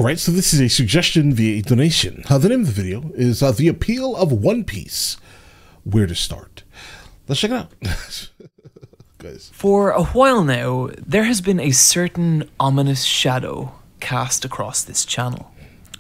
Alright, so this is a suggestion via a donation. The name of the video is The Appeal of One Piece. Where to start? Let's check it out. Guys. For a while now, there has been a certain ominous shadow cast across this channel.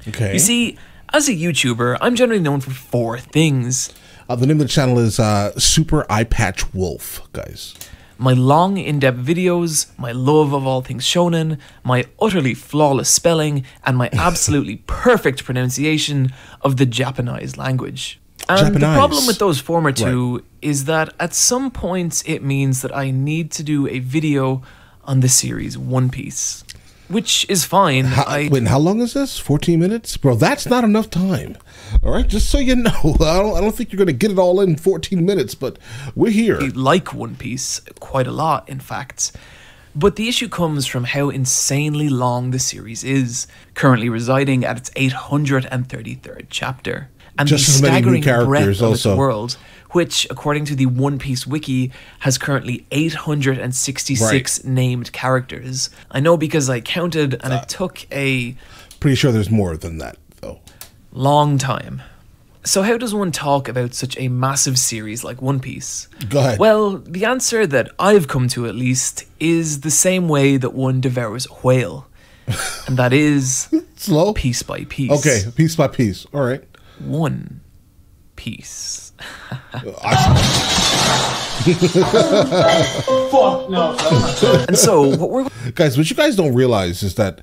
Okay. You see, as a YouTuber, I'm generally known for 4 things. The name of the channel is Super Eye Patch Wolf, guys. My long, in-depth videos, my love of all things shonen, my utterly flawless spelling, and my absolutely perfect pronunciation of the Japanese language. And the problem with those former two is that at some points it means that I need to do a video on the series One Piece. Which is fine. Wait, how long is this? 14 minutes? Bro, that's not enough time. All right, just so you know. I don't think you're going to get it all in 14 minutes, but we're here. I like One Piece quite a lot, in fact. But the issue comes from how insanely long the series is, currently residing at its 833rd chapter. And just the as many new staggering characters breadth of its also. world, which, according to the One Piece wiki, has currently 866 named characters. I know because I counted, and it took a... Pretty sure there's more than that, though. Long time. So how does one talk about such a massive series like One Piece? Go ahead. Well, the answer that I've come to, at least, is the same way that one devours a whale. And that is... Slow? Piece by piece. Okay, piece by piece. All right. One piece. Fuck no. And so what we're guys, what you guys don't realize is that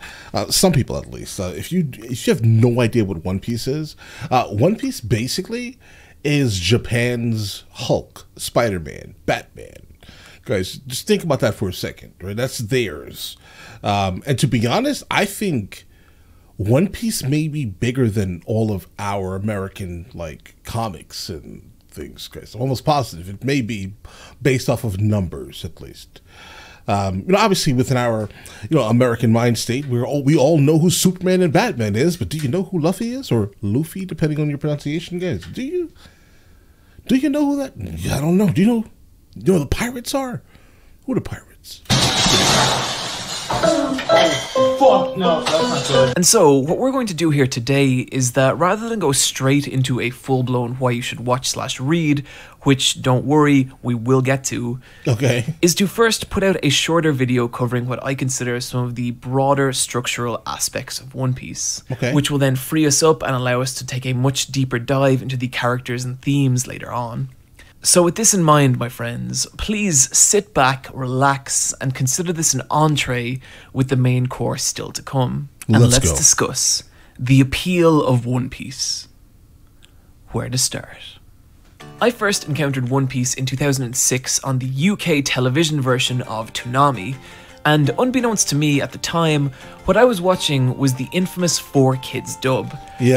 some people, at least, if you have no idea what One Piece is, One Piece basically is Japan's Hulk, Spider-Man, Batman. Guys, just think about that for a second, right? That's theirs. And to be honest, I think One Piece may be bigger than all of our American comics and things, guys. I'm almost positive it may be based off of numbers, at least. Obviously within our American mind state, we all know who Superman and Batman is, but do you know who Luffy is, or Luffy, depending on your pronunciation, guys? Do you know who that? I don't know. Do you know who the pirates are? Who are the pirates? Fuck no, that's not good. And so, what we're going to do here today is that rather than go straight into a full-blown why you should watch/read, which, don't worry, we will get to, okay, is to first put out a shorter video covering what I consider some of the broader structural aspects of One Piece, okay, which will then free us up and allow us to take a much deeper dive into the characters and themes later on. So with this in mind, my friends, please sit back, relax, and consider this an entree with the main course still to come. And let's discuss the appeal of One Piece. Where to start? I first encountered One Piece in 2006 on the UK television version of Toonami, and unbeknownst to me at the time, what I was watching was the infamous 4Kids dub,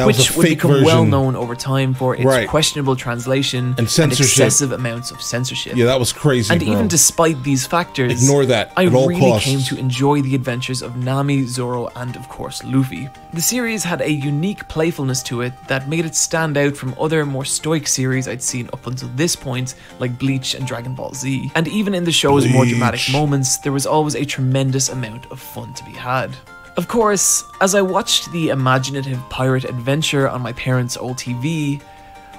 which would become well known over time for its questionable translation and excessive amounts of censorship. Yeah, that was crazy, And even despite these factors, ignore that I at all really costs. came to enjoy the adventures of Nami, Zoro, and of course Luffy. The series had a unique playfulness to it that made it stand out from other more stoic series I'd seen up until this point, like Bleach and Dragon Ball Z. And even in the show's more dramatic moments, there was always a tremendous amount of fun to be had. Of course, as I watched the imaginative pirate adventure on my parents' old TV,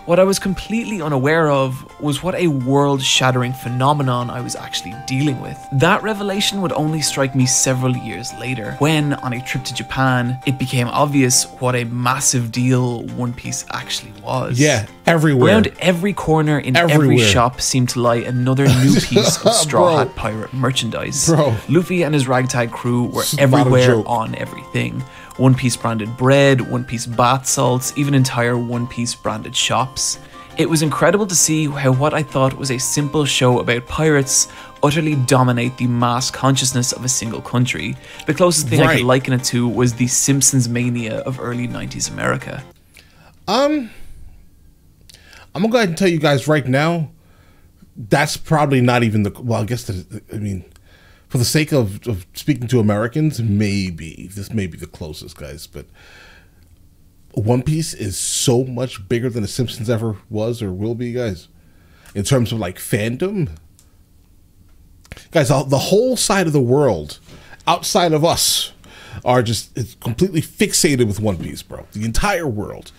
what I was completely unaware of was what a world-shattering phenomenon I was actually dealing with. That revelation would only strike me several years later, when, on a trip to Japan, it became obvious what a massive deal One Piece actually was. Yeah, everywhere. Around every corner in every shop seemed to lie another new piece of Straw Hat Pirate merchandise. Luffy and his ragtag crew were everywhere on everything. One Piece branded bread, One Piece bath salts, even entire One Piece branded shops. It was incredible to see how what I thought was a simple show about pirates utterly dominate the mass consciousness of a single country. The closest thing I could liken it to was the Simpsons mania of early 90s America. I'm gonna go ahead and tell you guys right now, that's probably not even the, well, I guess, I mean, for the sake of speaking to Americans, maybe this may be the closest, guys, but One Piece is so much bigger than The Simpsons ever was or will be, guys, in terms of fandom. Guys, the whole side of the world outside of us are just it's completely fixated with One Piece, bro. The entire world.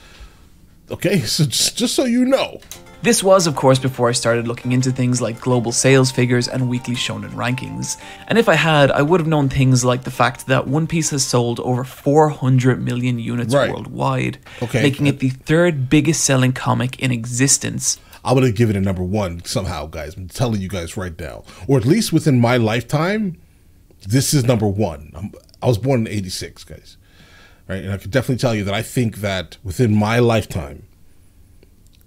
Okay, so just so you know. This was, of course, before I started looking into things like global sales figures and weekly shonen rankings. And if I had, I would have known things like the fact that One Piece has sold over 400 million units worldwide, making it the third biggest selling comic in existence. I would have given it number one somehow, guys. I'm telling you guys right now. Or at least within my lifetime, this is number one. I was born in '86, guys. Right? And I can definitely tell you that I think that within my lifetime,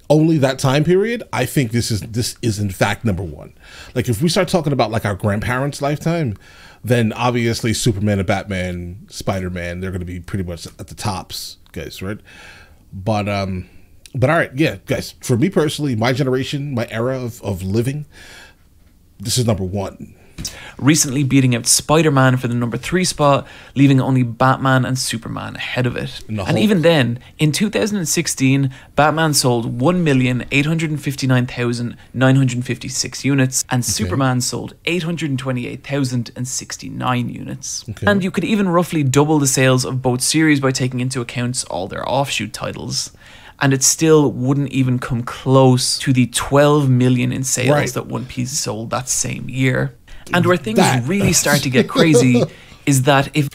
only that time period, I think this is in fact number one. Like if we start talking about like our grandparents' lifetime, then obviously Superman and Batman, Spider-Man, they're going to be pretty much at the tops, guys, right? But all right, yeah, guys. For me personally, my generation, my era of living, this is number one. Recently beating out Spider-Man for the number 3 spot, leaving only Batman and Superman ahead of it. And even then, in 2016, Batman sold 1,859,956 units, and Superman sold 828,069 units. And you could even roughly double the sales of both series by taking into account all their offshoot titles. And it still wouldn't even come close to the 12 million in sales that One Piece sold that same year. And where things really start to get crazy is that if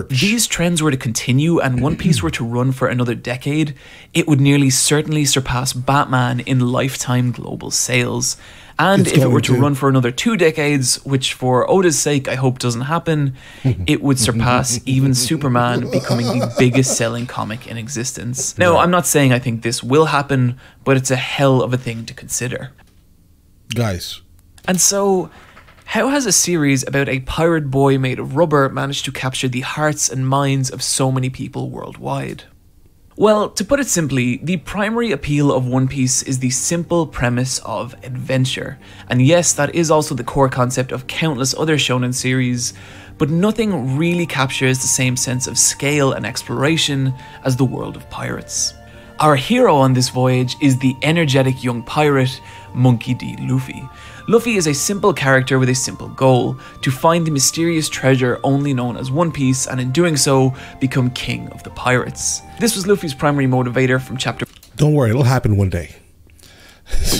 these trends were to continue and One Piece were to run for another decade, it would nearly certainly surpass Batman in lifetime global sales. And if it were to run for another 2 decades, which for Oda's sake I hope doesn't happen, it would surpass even Superman, becoming the biggest selling comic in existence. Now, I'm not saying I think this will happen, but it's a hell of a thing to consider. Guys. And so, how has a series about a pirate boy made of rubber managed to capture the hearts and minds of so many people worldwide? Well, to put it simply, the primary appeal of One Piece is the simple premise of adventure. And yes, that is also the core concept of countless other shonen series, but nothing really captures the same sense of scale and exploration as the world of pirates. Our hero on this voyage is the energetic young pirate, Monkey D. Luffy. Luffy is a simple character with a simple goal, to find the mysterious treasure only known as One Piece, and in doing so, become king of the pirates. This was Luffy's primary motivator from chapter... Don't worry, it'll happen one day.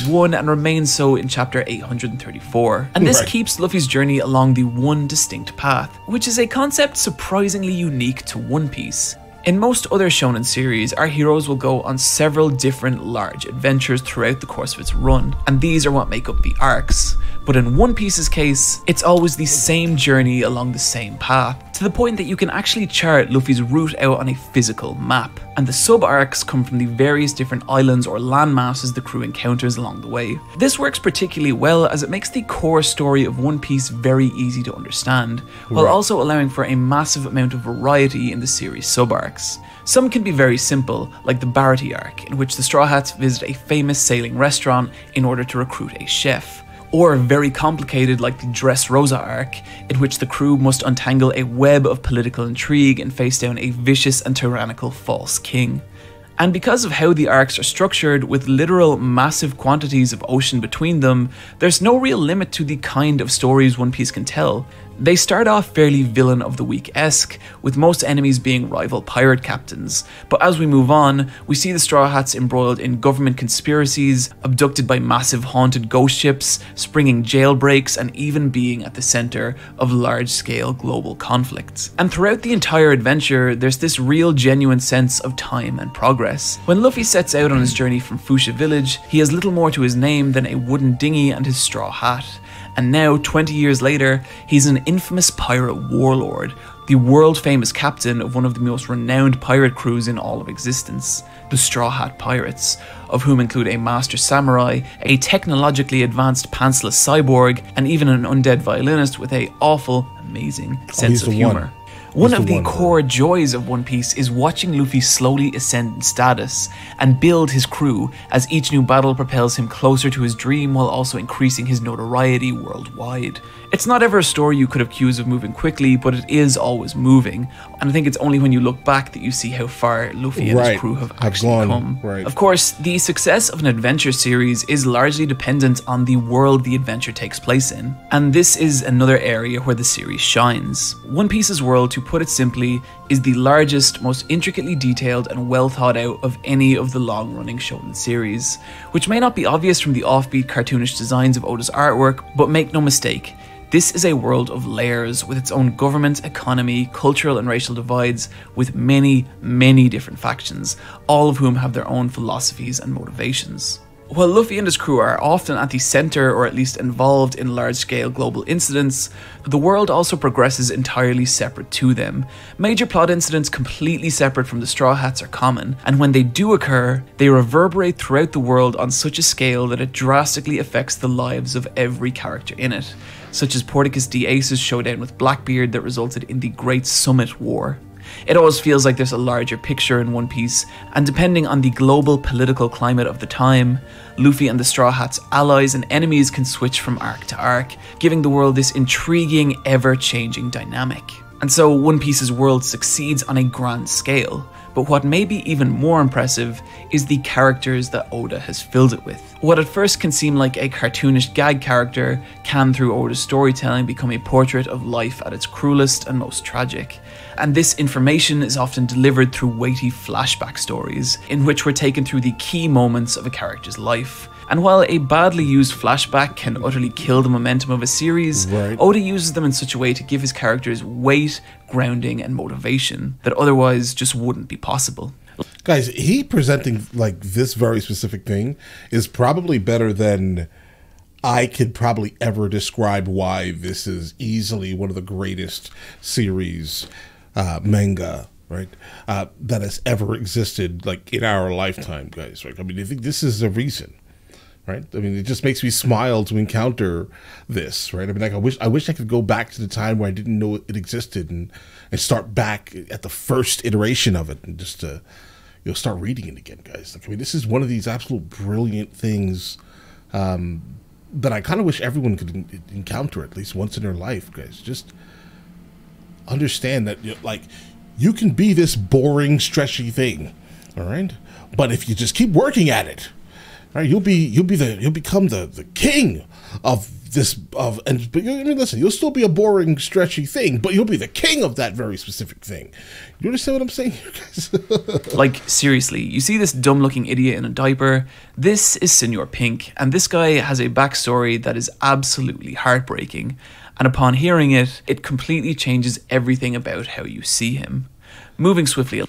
1 and remains so in chapter 834. And this keeps Luffy's journey along the one distinct path, which is a concept surprisingly unique to One Piece. In most other shonen series, our heroes will go on several different large adventures throughout the course of its run, and these are what make up the arcs. But in One Piece's case, it's always the same journey along the same path, to the point that you can actually chart Luffy's route out on a physical map. And the sub-arcs come from the various different islands or landmasses the crew encounters along the way. This works particularly well as it makes the core story of One Piece very easy to understand, while also allowing for a massive amount of variety in the series sub-arcs. Some can be very simple, like the Barty arc, in which the Straw Hats visit a famous sailing restaurant in order to recruit a chef. Or very complicated like the Dressrosa arc, in which the crew must untangle a web of political intrigue and face down a vicious and tyrannical false king. And because of how the arcs are structured, with literal massive quantities of ocean between them, there's no real limit to the kind of stories One Piece can tell. They start off fairly villain of the week-esque, with most enemies being rival pirate captains, but as we move on, we see the Straw Hats embroiled in government conspiracies, abducted by massive haunted ghost ships, springing jailbreaks, and even being at the center of large-scale global conflicts. And throughout the entire adventure, there's this real genuine sense of time and progress. When Luffy sets out on his journey from Fuchsia Village, he has little more to his name than a wooden dinghy and his straw hat. And now, 20 years later, he's an infamous pirate warlord, the world-famous captain of one of the most renowned pirate crews in all of existence, the Straw Hat Pirates, of whom include a master samurai, a technologically advanced pantsless cyborg, and even an undead violinist with a awful, amazing sense of humor. One of the core joys of One Piece is watching Luffy slowly ascend in status and build his crew, as each new battle propels him closer to his dream while also increasing his notoriety worldwide. It's not ever a story you could accuse of moving quickly, but it is always moving. And I think it's only when you look back that you see how far Luffy and his crew have actually come. Right. Of course, the success of an adventure series is largely dependent on the world the adventure takes place in. And this is another area where the series shines. One Piece's world, to put it simply, is the largest, most intricately detailed and well thought out of any of the long-running shonen series, which may not be obvious from the offbeat cartoonish designs of Oda's artwork, but make no mistake, this is a world of layers with its own government, economy, cultural and racial divides, with many, many different factions, all of whom have their own philosophies and motivations. While Luffy and his crew are often at the centre or at least involved in large-scale global incidents, the world also progresses entirely separate to them. Major plot incidents completely separate from the Straw Hats are common, and when they do occur, they reverberate throughout the world on such a scale that it drastically affects the lives of every character in it, such as Porticus D. Ace's showdown with Blackbeard that resulted in the Great Summit War. It always feels like there's a larger picture in One Piece, and depending on the global political climate of the time, Luffy and the Straw Hats' allies and enemies can switch from arc to arc, giving the world this intriguing, ever-changing dynamic. And so One Piece's world succeeds on a grand scale, but what may be even more impressive is the characters that Oda has filled it with. What at first can seem like a cartoonish gag character can, through Oda's storytelling, become a portrait of life at its cruelest and most tragic. And this information is often delivered through weighty flashback stories, in which we're taken through the key moments of a character's life. And while a badly used flashback can utterly kill the momentum of a series, Oda uses them in such a way to give his characters weight, grounding, and motivation that otherwise just wouldn't be possible. Guys, he presenting like this very specific thing is probably better than I could probably ever describe why this is easily one of the greatest series manga, right, that has ever existed, like, in our lifetime, guys, right? I mean, I think this is the reason, right? I mean, it just makes me smile to encounter this, right? I mean, like, I wish I could go back to the time where I didn't know it existed and start back at the first iteration of it and just start reading it again, guys. Like, I mean, this is one of these absolute brilliant things that I kind of wish everyone could encounter at least once in their life, guys. Just understand that, like, you can be this boring, stretchy thing, all right? But if you just keep working at it, right, you'll become the king of this I mean, listen, you'll still be a boring, stretchy thing, but you'll be the king of that very specific thing. You understand what I'm saying here, guys? Like, seriously, you see this dumb-looking idiot in a diaper? This is Senor Pink, and this guy has a backstory that is absolutely heartbreaking. And upon hearing it, it completely changes everything about how you see him. Moving swiftly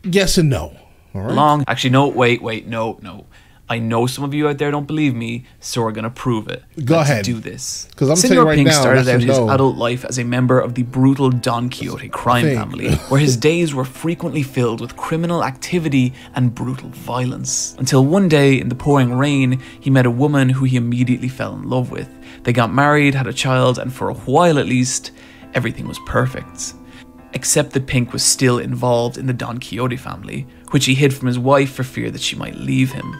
yes and no. All right. along. Actually, no, wait, no. I know some of you out there don't believe me, so we're gonna prove it. Go Let's ahead. do this. Because I'm Senor saying right Pink now, started out his no. adult life as a member of the brutal Don Quixote crime family, where his days were frequently filled with criminal activity and brutal violence. Until one day, in the pouring rain, he met a woman who he immediately fell in love with. They got married, had a child, and for a while at least, everything was perfect. Except that Pink was still involved in the Don Quixote family, which he hid from his wife for fear that she might leave him.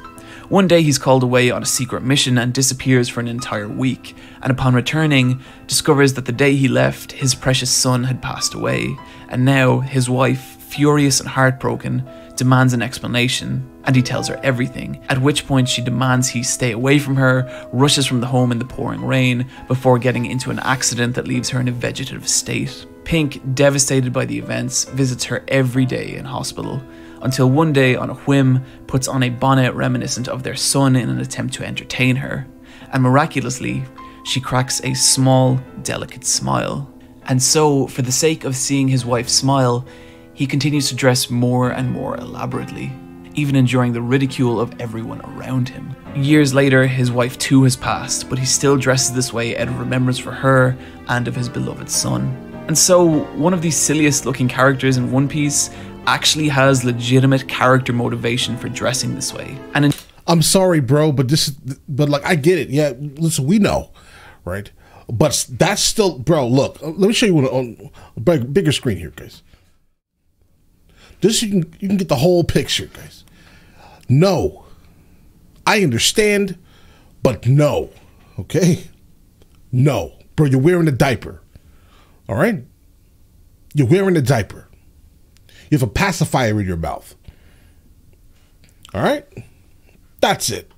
One day he's called away on a secret mission and disappears for an entire week, and upon returning, discovers that the day he left, his precious son had passed away, and now his wife, furious and heartbroken, demands an explanation, and he tells her everything, at which point she demands he stay away from her, rushes from the home in the pouring rain, before getting into an accident that leaves her in a vegetative state. Pink, devastated by the events, visits her every day in hospital, until one day, on a whim, puts on a bonnet reminiscent of their son in an attempt to entertain her, and miraculously, she cracks a small, delicate smile. And so, for the sake of seeing his wife smile, he continues to dress more and more elaborately, even enduring the ridicule of everyone around him. Years later, his wife too has passed, but he still dresses this way out of remembrance for her and of his beloved son. And so, one of the silliest looking characters in One Piece actually has legitimate character motivation for dressing this way. And I'm sorry, bro, but like, I get it. Yeah, listen, we know, right? But that's still, bro, look, let me show you on a bigger screen here, guys. This, you can get the whole picture, guys. No. I understand, but no. Okay? No. Bro, you're wearing a diaper. All right? You're wearing a diaper. You have a pacifier in your mouth. All right? That's it.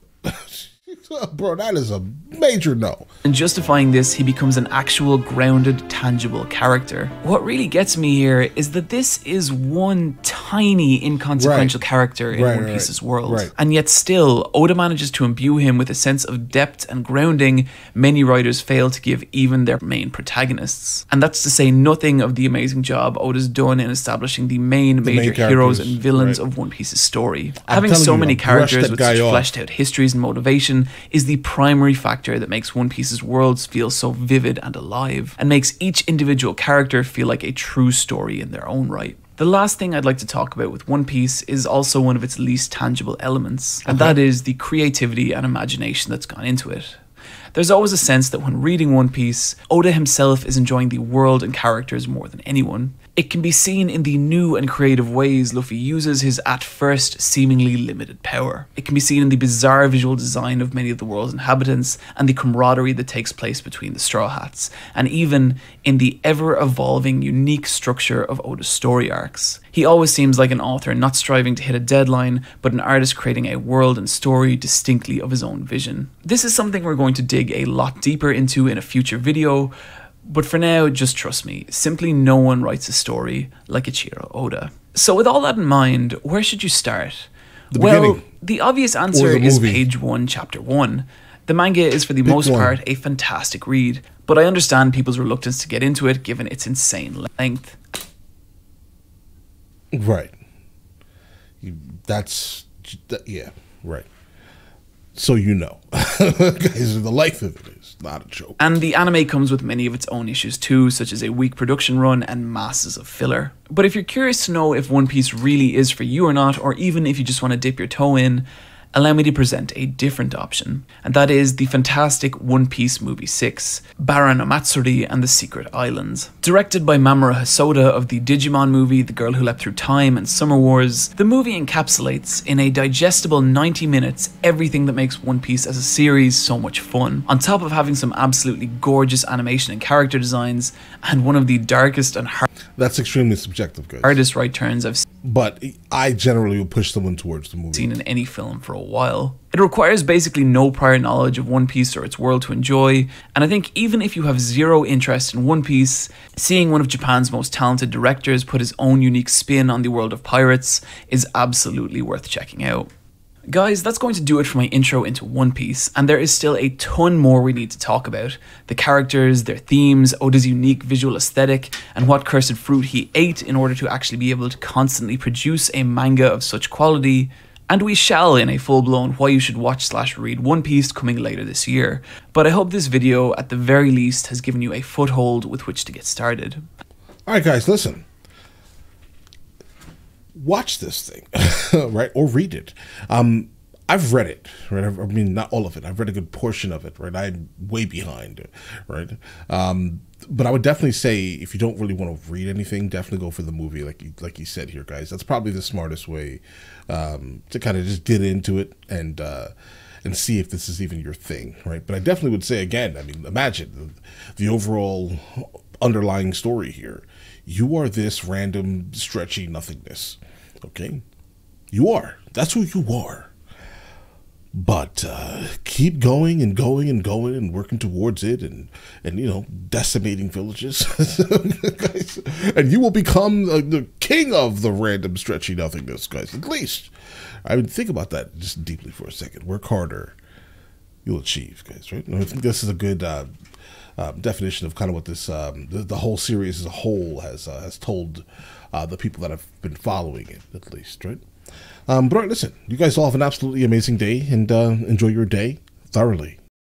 Bro, that is a major no. And justifying this, he becomes an actual grounded, tangible character. What really gets me here is that this is one tiny, inconsequential character in One Piece's world. And yet still, Oda manages to imbue him with a sense of depth and grounding many writers fail to give even their main protagonists. And that's to say nothing of the amazing job Oda's done in establishing the major heroes and villains of One Piece's story. Having so many characters with such fleshed out histories and motivation is the primary factor that makes One Piece's worlds feel so vivid and alive, and makes each individual character feel like a true story in their own right. The last thing I'd like to talk about with One Piece is also one of its least tangible elements, and that is the creativity and imagination that's gone into it. There's always a sense that when reading One Piece, Oda himself is enjoying the world and characters more than anyone. It can be seen in the new and creative ways Luffy uses his at first seemingly limited power. It can be seen in the bizarre visual design of many of the world's inhabitants and the camaraderie that takes place between the Straw Hats, and even in the ever-evolving unique structure of Oda's story arcs. He always seems like an author not striving to hit a deadline, but an artist creating a world and story distinctly of his own vision. This is something we're going to dig a lot deeper into in a future video, but for now, just trust me, simply no one writes a story like Ichiro Oda. So with all that in mind, where should you start? Well, the obvious answer is page 1, chapter 1. The manga is for the most part a fantastic read, but I understand people's reluctance to get into it given its insane length. Right. Yeah, right. So you know. Guys, the life of it is not a joke. And the anime comes with many of its own issues too, such as a weak production run and masses of filler. But if you're curious to know if One Piece really is for you or not, or even if you just want to dip your toe in, allow me to present a different option, and that is the fantastic One Piece Movie 6, Bara no Matsuri and the Secret Islands. Directed by Mamoru Hosoda of the Digimon movie The Girl Who Leapt Through Time and Summer Wars, the movie encapsulates in a digestible 90 minutes everything that makes One Piece as a series so much fun, on top of having some absolutely gorgeous animation and character designs, and one of the darkest and That's extremely subjective, guys. hardest right turns I've seen. But I generally will push someone towards the movie. Seen in any film for a while. It requires basically no prior knowledge of One Piece or its world to enjoy, and I think even if you have zero interest in One Piece, seeing one of Japan's most talented directors put his own unique spin on the world of pirates is absolutely worth checking out. Guys, that's going to do it for my intro into One Piece, and there is still a ton more we need to talk about. The characters, their themes, Oda's unique visual aesthetic, and what cursed fruit he ate in order to actually be able to constantly produce a manga of such quality. And we shall in a full-blown why you should watch / read One Piece coming later this year. But I hope this video, at the very least, has given you a foothold with which to get started. Alright guys, listen. Watch this thing, right? Or read it. I've read it, right? I mean, not all of it. I've read a good portion of it, right? I'm way behind, right? But I would definitely say if you don't really want to read anything, definitely go for the movie, like you said here, guys. That's probably the smartest way to kind of just get into it and see if this is even your thing, right? But I definitely would say again, I mean, imagine the overall underlying story here. You are this random, stretchy nothingness, okay? You are. That's who you are. But keep going and going and going and working towards it and you know, decimating villages. Guys, and you will become the king of the random, stretchy nothingness, guys. At least. I would think about that just deeply for a second. Work harder. You'll achieve, guys, right? And I think this is a good definition of kind of what this the whole series as a whole has told the people that have been following it, at least, right? But all right, listen, you guys all have an absolutely amazing day and enjoy your day thoroughly.